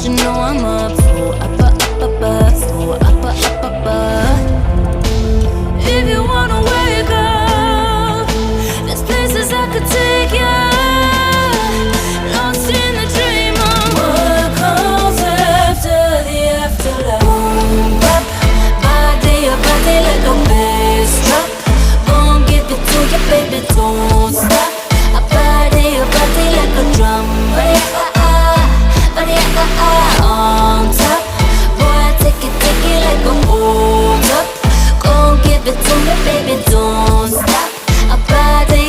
you know I'm up for If you wanna wake up, there's places I could take you. Lost in the dream of what comes after the afterlife. Boom, bop, body like a bass drop. Gon' give it to you, baby, don't stop. I body like a drum. On top, boy, I take it like a hold up. Gon' give it to me, baby, don't stop. I body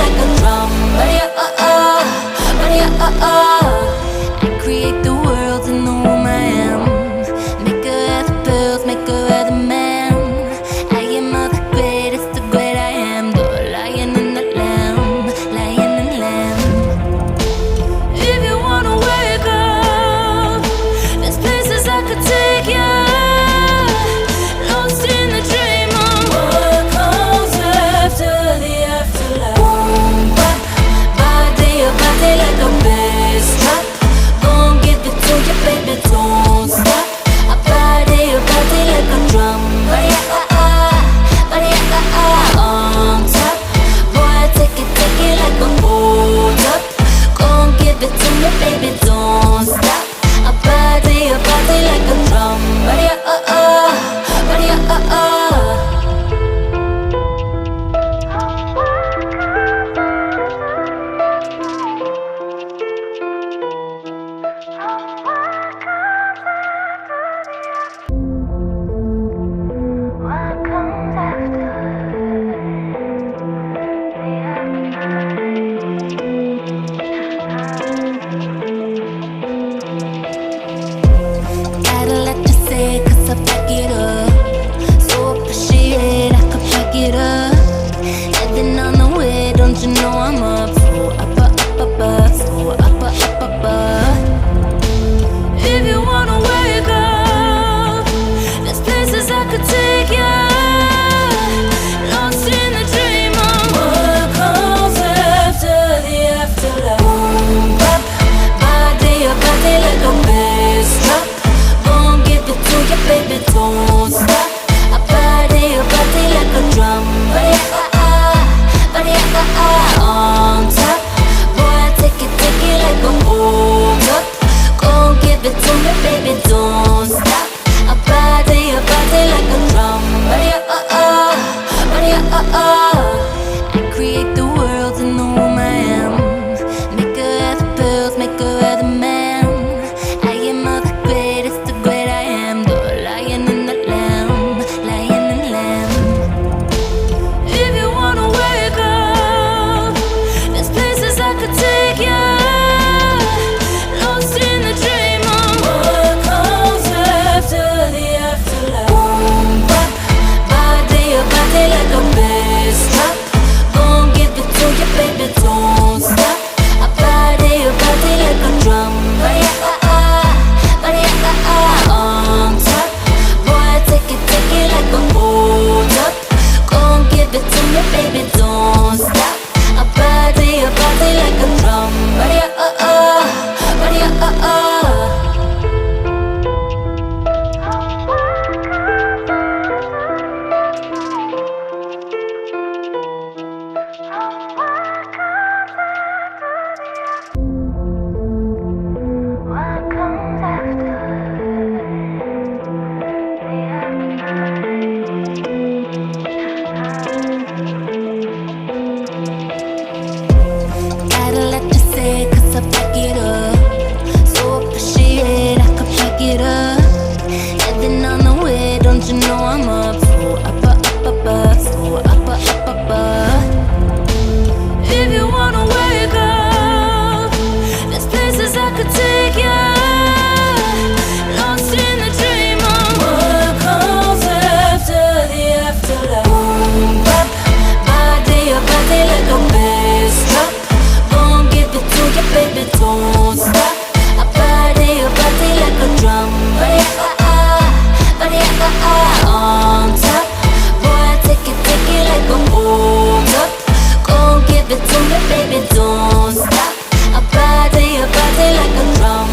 like a drum. I create the world in the womb I am. Make her have the pills, make her have the man. I am all the greatest, the great I am. The lion and the lamb, lion and lamb. If you wanna wake up, there's places I could take you. Lost in the dream of what comes after the afterlife. Boom, bop, body like a bass drop. Gon' give it to you, baby, don't stop. I body like a drum. On top, boy, I take it like a hold up. Gon' give it to me, baby, don't stop. I body like a drum. What comes Gotta let you say it, cause I back it up. So appreciate I could back it up. Heading on the way, don't you know I'm up for If you wanna wake up, there's places I could take you. Lost in the dream of what comes after the afterlife. Boom, bop, body like a bass drop. Gon' give it to you, baby, don't stop. I body like a drum. On top, boy, I take it like a hold up. Gon' give it to me, baby, don't stop. I body like a drum. I create the world in the womb I am. Make her have the pills, make her have the man. I am all the greatest, the great I am. The lion and the lamb, lion and lamb. If you wanna wake up, there's places I could take you. Lost in the dream of what comes after the afterlife. Boom, bop, body like a bass drop. Gon' give it to you, baby, don't stop. I body like a drum. On top, boy, I take it like a hold up. Gon' give it to me, baby, don't stop. I body like a drum. What comes after Gotta let you say it, cause I back it up. So appreciate I could back it up. Heading on the way, don't you know I'm up for If you wanna wake up, there's places I could take you. Lost in the dream of what comes after the afterlife. Boom, bop, body like a bass drop. Gon' give it to you, baby, don't stop. I body like a drum. On top, boy, I take it like a hold up. Gon' give it to me, baby, don't stop. I body like a drum.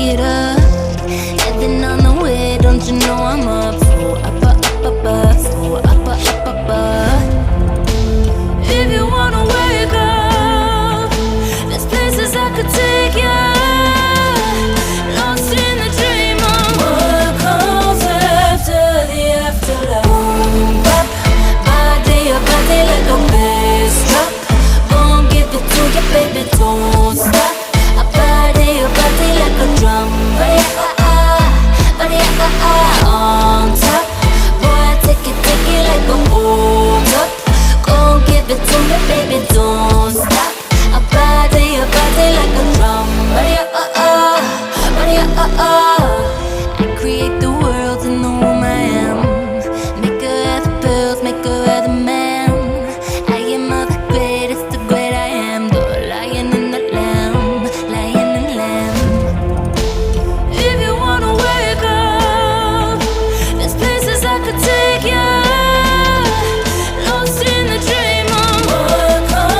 it up. Heaven on the way, don't you know I'm up? So up, up, up, up, so up, up, up, up. If you wanna wake up, there's places I could take you. Lost in the dream of what comes after the afterlife. Boom, bap, body like a bass drop. Gon' give it to you, baby, don't stop. A body like a drum. Body on top. Boy, take it like a hold up. Gon' give it to me, baby, don't stop. A body like a drum. Body I create the